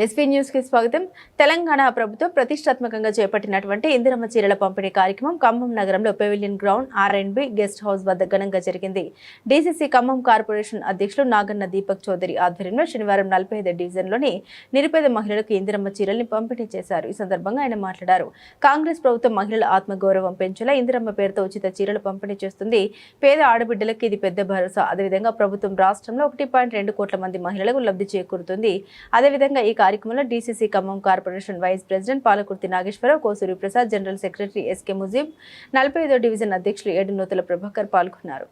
SP news కి స్వాగతం. తెలంగాణ ప్రభుత్వం ప్రతిష్టాత్మకంగా చేపట్టినటువంటి ఇందిరమ్మ చీరల పంపిణీ కార్యక్రమం ఖమ్మం నగరంలో pavilion ground R&B guest house వద్ద ఘనంగా జరిగింది. డీసీసీ ఖమ్మం కార్పొరేషన్ అధ్యక్షులు నాగన్న దీపక్ చౌదరి ఆధ్వర్యంలో శనివారం 45 డివిజన్లోని నిరుపేద మహిళలకు ఇందిరమ్మ చీరల్ని పంపిణీ చేశారు. ఈ సందర్భంగా ఆయన మాట్లాడారు. కాంగ్రెస్ ప్రభుత్వం మహిళల ఆత్మగౌరవం పెంచేలా ఇందిరమ్మ పేరుతో ఉచిత చీరలు పంపిణీ చేస్తుంది. పేద ఆడబిడ్డలకు ఇది పెద్ద భరోసా. అదేవిధంగా ప్రభుత్వం రాష్ట్రంలో 1.2 కోట్ల మంది మహిళలకు లబ్ధి చేకూరుతుంది. అదేవిధంగా ఈ కార్యక్రమంలో DCC Khammam corporation vice president Palakurthi Nageswararao, Kosuri Prasad, general secretary SK Mujeeb, 45వ డివిజన్ అధ్యక్షులు ఏడునూతల ప్రభాకర్ పాల్గొన్నారు.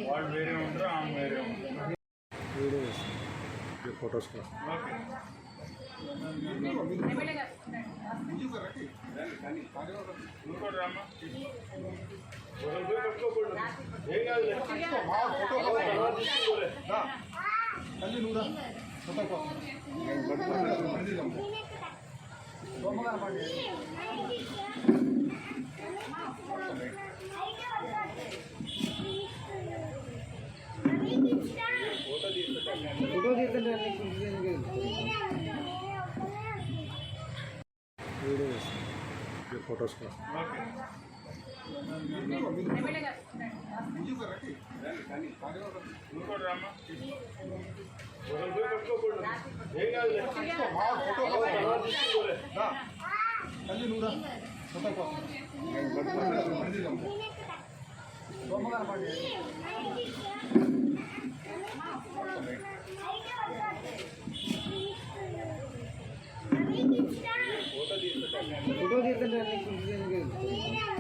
వాళ్ళు వేరే ఉంటారు, ఆమె వేరే ఉంటారు. ఫొటోస్ ఫొటోస్ ఫోటో తీస్తుంటే